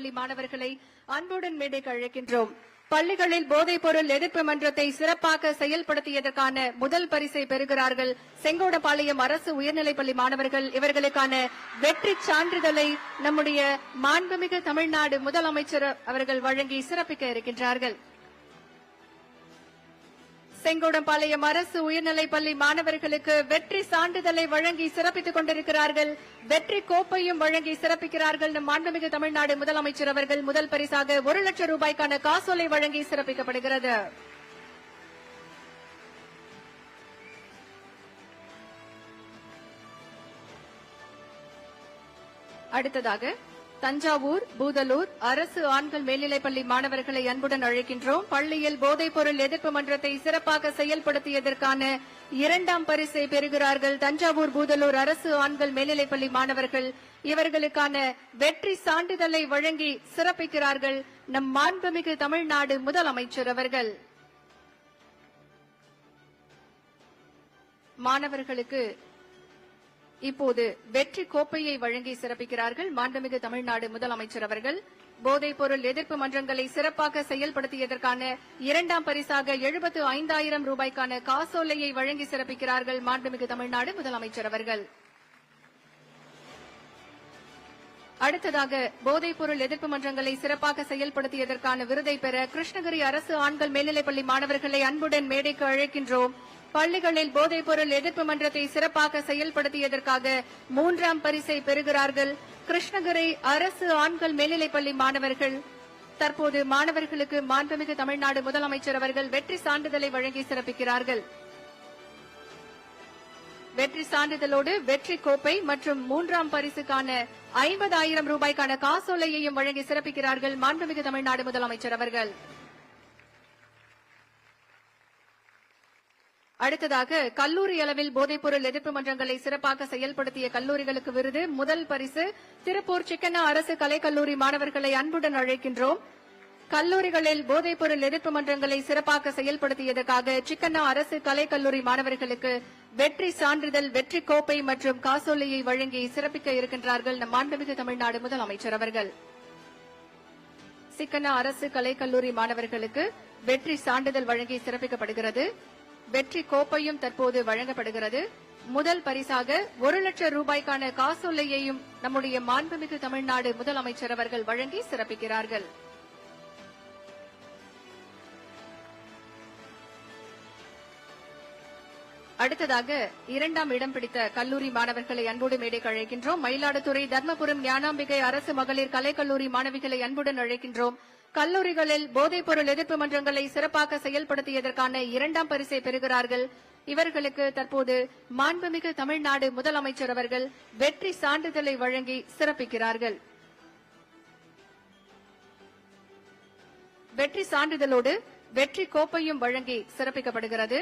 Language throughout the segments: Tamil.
மேல்நிலைப்பள்ளி மாணவர்களை அன்புடன் மேடைக்கு அழைக்கின்றோம். பள்ளிகளில் போதைப் பொருள் எதிர்ப்பு மன்றத்தை சிறப்பாக செயல்படுத்தியதற்கான முதல் பரிசை பெறுகிறார்கள் செங்கோடபாளையம் அரசு உயர்நிலைப்பள்ளி மாணவர்கள். இவர்களுக்கான வெற்றி சான்றிதழை நம்முடைய மாண்புமிகு தமிழ்நாடு முதலமைச்சர் அவர்கள் வழங்கி சிறப்பிக்க இருக்கின்றார்கள். செங்கோடம்பாளையம் அரசு உயர்நிலைப்பள்ளி மாணவர்களுக்கு வெற்றி சான்றிதழை வழங்கி சிறப்பித்துக் கொண்டிருக்கிறார்கள். வெற்றி கோப்பையும் வழங்கி சிறப்பிக்கிறார்கள் நம் மாண்புமிகு தமிழ்நாடு முதலமைச்சர் அவர்கள். முதல் பரிசாக 1 லட்சம் ரூபாய்க்கான காசோலை வழங்கி சிறப்பிக்கப்படுகிறது. அடுத்ததாக தஞ்சாவூர், பூதலூர் அரசு ஆண்கள் மேல்நிலைப்பள்ளி மாணவர்களை அன்புடன் அழைக்கின்றோம். பள்ளியில் போதைப் பொருள் எதிர்ப்பு மன்றத்தை சிறப்பாக செயல்படுத்தியதற்கான 2ஆம் பரிசை பெறுகிறார்கள் தஞ்சாவூர், பூதலூர் அரசு ஆண்கள் மேல்நிலைப்பள்ளி மாணவர்கள். இவர்களுக்கான வெற்றி சான்றிதழை வழங்கி சிறப்பிக்கிறார்கள் நம் மாண்புமிகு தமிழ்நாடு முதலமைச்சர் அவர்கள். மாணவர்களுக்கு இப்போது வெற்றி கோப்பையை வழங்கி சிறப்பிக்கிறார்கள் மாண்புமிகு தமிழ்நாடு முதலமைச்சர் அவர்கள். போதைப் பொருள் எதிர்ப்பு மன்றங்களை சிறப்பாக செயல்படுத்தியதற்கான 2ஆம் பரிசாக 75,000 ரூபாய்க்கான காசோலையை வழங்கி சிறப்பிக்கிறார்கள் மாண்புமிகு தமிழ்நாடு முதலமைச்சர் அவர்கள். அடுத்ததாக போதைப் பொருள் எதிர்ப்பு மன்றங்களை சிறப்பாக செயல்படுத்தியதற்கான விருதை பெற கிருஷ்ணகிரி அரசு ஆண்கள் மேல்நிலைப்பள்ளி மாணவர்களை அன்புடன் மேடைக்கு அழைக்கின்றோம். பள்ளிகளில் போதைப் பொருள் எதிர்ப்பு மன்றத்தை சிறப்பாக செயல்படுத்தியதற்காக 3ஆம் பரிசை பெறுகிறார்கள் கிருஷ்ணகிரி அரசு ஆண்கள் மேல்நிலைப்பள்ளி மாணவர்கள். தற்போது மாணவர்களுக்கு மாண்புமிகு தமிழ்நாடு முதலமைச்சர் அவர்கள் வெற்றி சான்றிதழை வழங்கி சிறப்பிக்கிறார்கள். வெற்றி சான்றிதழோடு வெற்றி கோப்பை மற்றும் 3ஆம் பரிசுக்கான 50,000 ரூபாய்க்கான காசோலையையும் வழங்கி சிறப்பிக்கிறார்கள் மாண்புமிகு தமிழ்நாடு முதலமைச்சர் அவர்கள். அடுத்ததாக கல்லூரி அளவில் போதைப் பொருள் எதிர்ப்பு மன்றங்களை சிறப்பாக செயல்படுத்திய கல்லூரிகளுக்கு விருது. முதல் பரிசு திருப்பூர் சிக்கண்ணா அரசு கலைக்கல்லூரி மாணவர்களை அன்புடன் அழைக்கின்றோம். கல்லூரிகளில் போதைப் பொருள் எதிர்ப்பு மன்றங்களை சிறப்பாக செயல்படுத்தியதற்காக சிக்கண்ணா அரசு கலைக்கல்லூரி மாணவர்களுக்கு வெற்றி சான்றிதழ், வெற்றி கோப்பை மற்றும் காசோலையை வழங்கி சிறப்பிக்க இருக்கின்றார்கள் நம் மாண்புமிகு தமிழ்நாடு முதலமைச்சர் அவர்கள். சிக்கண்ணா அரசு கலைக்கல்லூரி மாணவர்களுக்கு வெற்றி சான்றிதழ் வழங்கி சிறப்பிக்கப்படுகிறது. வெற்றி கோப்பையும் தற்போது வழங்கப்படுகிறது. முதல் பரிசாக 1 லட்சம் ரூபாய்க்கான காசோலையையும் நம்முடைய மாண்புமிகு தமிழ்நாடு முதலமைச்சர் அவர்கள் வழங்கி சிறப்பிக்கிறார்கள். அடுத்ததாக 2ஆம் இடம் பிடித்த கல்லூரி மாணவர்களை அன்போடு மேடைக்கு அழைக்கின்றோம். மயிலாடுதுறை தர்மபுரம் ஞானாம்பிகை அரசு மகளிர் கலைக்கல்லூரி மாணவிகளை அன்புடன் அழைக்கின்றோம். கல்லூரிகளில் போதைப் பொருள் எதிர்ப்பு மன்றங்களை சிறப்பாக செயல்படுத்தியதற்கான 2ஆம் பரிசை பெறுகிறார்கள். இவர்களுக்கு தற்போது மாண்புமிகு தமிழ்நாடு முதலமைச்சர் அவர்கள் வெற்றி சான்றிதழை வழங்கி சிறப்பிக்கிறார்கள். வெற்றி சான்றிதழோடு வெற்றி கோப்பையும் வழங்கி சிறப்பிக்கப்படுகிறது.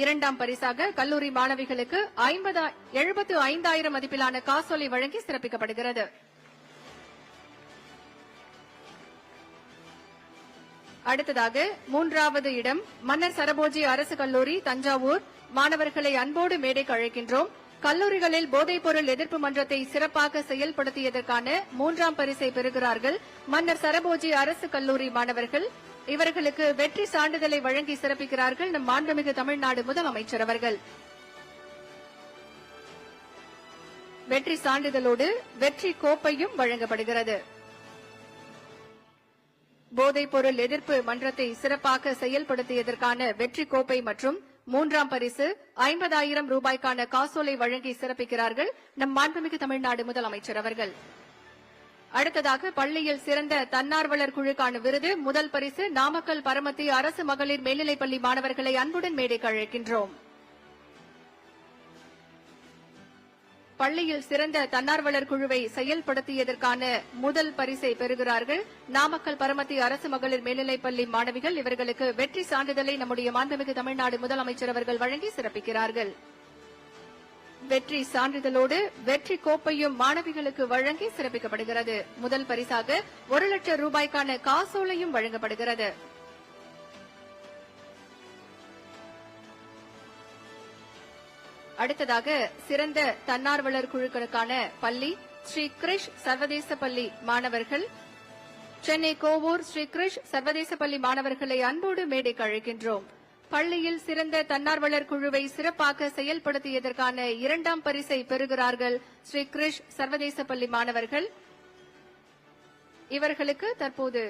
2ஆம் பரிசாக கல்லூரி மாணவிகளுக்கு 75,000 மதிப்பிலான காசோலை வழங்கி சிறப்பிக்கப்படுகிறது. அடுத்ததாக 3வது இடம் மன்னர் சரபோஜி அரசு கல்லூரி தஞ்சாவூர் மாணவர்களை அன்போடு மேடைக்கு அழைக்கின்றோம். கல்லூரிகளில் போதைப் பொருள் எதிர்ப்பு மன்றத்தை சிறப்பாக செயல்படுத்தியதற்கான 3ஆம் பரிசை பெறுகிறார்கள் மன்னர் சரபோஜி அரசு கல்லூரி மாணவர்கள். இவர்களுக்கு வெற்றி சான்றிதழை வழங்கி சிறப்பிக்கிறார்கள் நம் மாண்புமிகு தமிழ்நாடு முதலமைச்சர் அவர்கள். வெற்றி சான்றிதழோடு வெற்றி கோப்பையும் வழங்கப்படுகிறது. போதைப் பொருள் எதிர்ப்பு மன்றத்தை சிறப்பாக செயல்படுத்தியதற்கான வெற்றி கோப்பை மற்றும் 3ஆம் பரிசு 50,000 ரூபாய்க்கான காசோலை வழங்கி சிறப்பிக்கிறார்கள் நம் மாண்புமிகு தமிழ்நாடு முதலமைச்சர் அவர்கள். அடுத்ததாக பள்ளியில் சிறந்த தன்னார்வலர் குழுக்கான விருது. முதல் பரிசு நாமக்கல் பரமத்தி அரசு மகளிர் மேல்நிலைப்பள்ளி மாணவர்களை அன்புடன் மேடைக்கு அழைக்கின்றோம். பள்ளியில் சிறந்த தன்னார்வலர் குழுவை செயல்படுத்தியதற்கான முதல் பரிசை பெறுகிறார்கள் நாமக்கல் பரமத்தி அரசு மகளிர் மேல்நிலைப்பள்ளி மாணவிகள். இவர்களுக்கு வெற்றி சான்றிதழை நம்முடைய மாண்புமிகு தமிழ்நாடு முதலமைச்சர் அவர்கள் வழங்கி சிறப்பிக்கிறார்கள். வெற்றி சான்றிதழோடு வெற்றி கோப்பையும் மாணவிகளுக்கு வழங்கி சிறப்பிக்கப்படுகிறது. முதல் பரிசாக 1 லட்சம் ரூபாய்க்கான காசோலையும் வழங்கப்படுகிறது. அடுத்ததாக சிறந்த தன்னார்வலர் குழுக்களுக்கான பள்ளி ஸ்ரீ கிரிஷ் சர்வதேச பள்ளி மாணவர்கள். சென்னை கோவூர் ஸ்ரீ கிருஷ் சர்வதேச பள்ளி மாணவர்களை அன்போடு மேடைக்கு அழைக்கின்றோம். பள்ளியில் சிறந்த தன்னார்வலர் குழுவை சிறப்பாக செயல்படுத்தியதற்கான 2ஆம் பரிசை பெறுகிறார்கள் ஸ்ரீ கிருஷ் சர்வதேச பள்ளி மாணவர்கள். இவர்களுக்கு தற்போது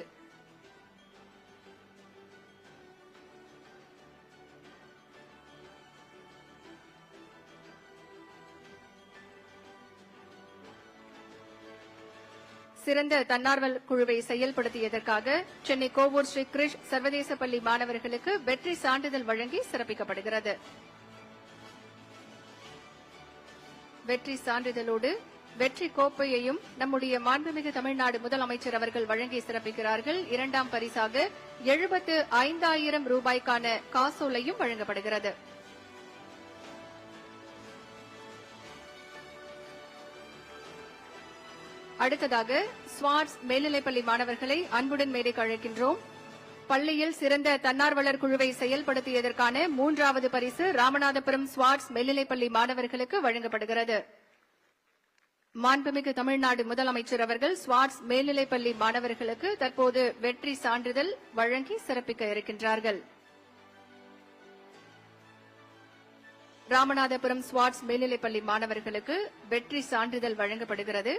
சிறந்த தன்னார்வல் குழுவை செயல்படுத்தியதற்காக சென்னை கோவூர் ஸ்ரீ கிருஷ் சர்வதேச பள்ளி மாணவர்களுக்கு வெற்றி சான்றிதழ் வழங்கி சிறப்பிக்கப்படுகிறது. வெற்றி சான்றிதழோடு வெற்றி கோப்பையையும் நம்முடைய மாண்புமிகு தமிழ்நாடு முதலமைச்சர் அவர்கள் வழங்கி சிறப்பிக்கிறார்கள். 2ஆம் பரிசாக 75,000 ரூபாய்க்கான காசோலையும் வழங்கப்படுகிறது. அடுத்ததாக ஸ்வாட்ஸ் மேல்நிலைப்பள்ளி மாணவர்களை அன்புடன் மேடைக்கு அழைக்கின்றோம். பள்ளியில் சிறந்த தன்னார்வலர் குழுவை செயல்படுத்தியதற்கான 3வது பரிசு ராமநாதபுரம் ஸ்வாட்ஸ் மேல்நிலைப்பள்ளி மாணவர்களுக்கு வழங்கப்படுகிறது. மாண்புமிகு தமிழ்நாடு முதலமைச்சர் அவர்கள் ஸ்வாட்ஸ் மேல்நிலைப்பள்ளி மாணவர்களுக்கு தற்போது வெற்றி சான்றிதழ் வழங்கி சிறப்பிக்க இருக்கின்றார்கள். ராமநாதபுரம் ஸ்வாட்ஸ் மேல்நிலைப்பள்ளி மாணவர்களுக்கு வெற்றி சான்றிதழ் வழங்கப்படுகிறது.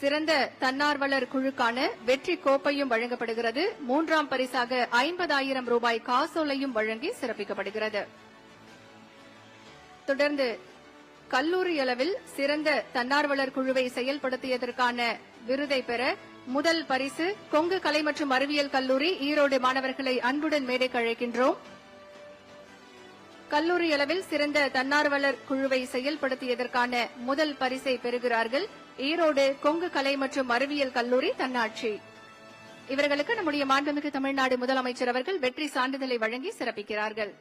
சிறந்த தன்னார்வலர் குழுக்கான வெற்றி கோப்பையும் வழங்கப்படுகிறது. 3ஆம் பரிசாக 50,000 ரூபாய் காசோலையும் வழங்கி சிறப்பிக்கப்படுகிறது. தொடர்ந்து கல்லூரி அளவில் சிறந்த தன்னார்வலர் குழுவை செயல்படுத்தியதற்கான விருதை பெற முதல் பரிசு கொங்கு கலை மற்றும் அறிவியல் கல்லூரி ஈரோடு மாணவர்களை அன்புடன் மேடைக்கு அழைக்கின்றோம். கல்லூரி அளவில் சிறந்த தன்னார்வலர் குழுவை செயல்படுத்தியதற்கான முதல் பரிசை பெறுகிறார்கள் ஈரோடு கொங்கு கலை மற்றும் அறிவியல் கல்லூரி தன்னாட்சி. இவர்களுக்கு நம்முடைய மாண்புமிகு தமிழ்நாடு முதலமைச்சர் அவர்கள் வெற்றி சான்றிதழை வழங்கி சிறப்பிக்கிறார்கள்.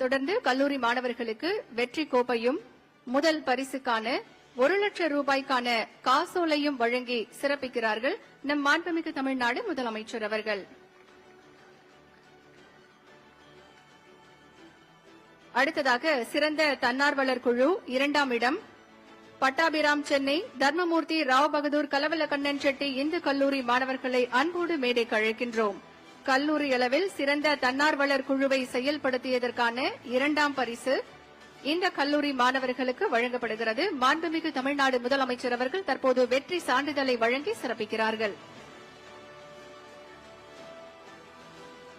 தொடர்ந்து கல்லூரி மாணவர்களுக்கு வெற்றி கோப்பையும் முதல் பரிசுக்கான 1,00,000 ரூபாய்க்கான காசோலையும் வழங்கி சிறப்பிக்கிறார்கள் நம் மாண்புமிகு தமிழ்நாடு முதலமைச்சர் அவர்கள். அடுத்ததாக சிறந்த தன்னார்வலர் குழு 2ஆம் இடம் பட்டாபிராம் சென்னை தர்மமூர்த்தி ராவ் பகதூர் கலவலக்கண்ணன் செட்டி இந்து கல்லூரி மாணவர்களை அன்போடு மேடைக்கு அழைக்கின்றோம். கல்லூரி அளவில் சிறந்த தன்னார்வலர் குழுவை செயல்படுத்தியதற்கான 2ஆம் பரிசு இந்த கல்லூரி மாணவர்களுக்கு வழங்கப்படுகிறது. மாண்புமிகு தமிழ்நாடு முதலமைச்சர் அவர்கள் தற்போது வெற்றி சான்றிதழை வழங்கி சிறப்பிக்கிறார்கள்.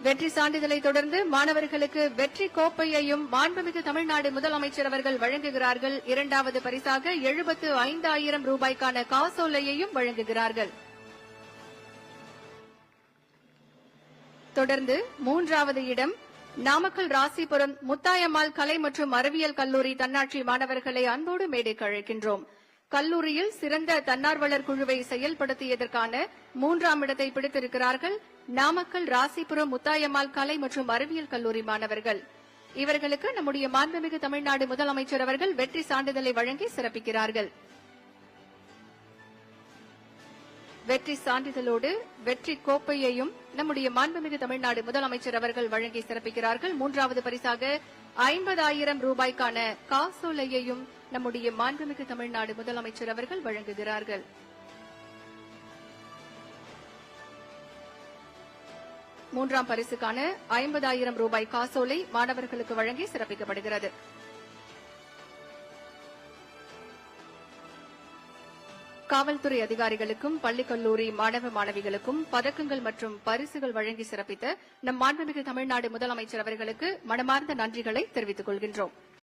வெற்றி சான்றிதழை தொடர்ந்து மாணவர்களுக்கு வெற்றி கோப்பையையும் மாண்புமிகு தமிழ்நாடு முதலமைச்சர் அவர்கள் வழங்குகிறார்கள். 2வது பரிசாக 75,000 ரூபாய்க்கான காசோலையையும் வழங்குகிறார்கள். தொடர்ந்து 3வது இடம் நாமக்கல் ராசிபுரம் முத்தாயம்மாள் கலை மற்றும் அறிவியல் கல்லூரி தன்னாட்சி மாணவர்களை அன்போடு மேடைக்கு அழைக்கின்றோம். கல்லூரியில் சிறந்த தன்னார்வலர் குழுவை செயல்படுத்தியதற்கான 3ஆம் இடத்தை பிடித்திருக்கிறார்கள் நாமக்கல் ராசிபுரம் முத்தாயம்மாள் கலை மற்றும் அறிவியல் கல்லூரி மாணவர்கள். இவர்களுக்கு நம்முடைய மாண்புமிகு தமிழ்நாடு முதலமைச்சர் அவர்கள் வெற்றி சான்றிதழை வழங்கி சிறப்பிக்கிறார்கள். வெற்றி சான்றிதழோடு வெற்றி கோப்பையையும் நம்முடைய மாண்புமிகு தமிழ்நாடு முதலமைச்சர் அவர்கள் வழங்கி சிறப்பிக்கிறார்கள். 3வது பரிசாக 50,000 ரூபாய்க்கான காசோலையையும் நம்முடைய மாண்புமிகு தமிழ்நாடு முதலமைச்சர் அவர்கள் வழங்குகிறார்கள். மூன்றாம் பரிசுக்கான 50,000 ரூபாய் காசோலை மாணவர்களுக்கு வழங்கி சிறப்பிக்கப்படுகிறது. காவல்துறை அதிகாரிகளுக்கும் பள்ளி கல்லூரி மாணவ மாணவிகளுக்கும் பதக்கங்கள் மற்றும் பரிசுகள் வழங்கி சிறப்பித்த நம் மாண்புமிகு தமிழ்நாடு முதலமைச்சர் அவர்களுக்கு மனமார்ந்த நன்றிகளை தெரிவித்துக் கொள்கின்றோம்.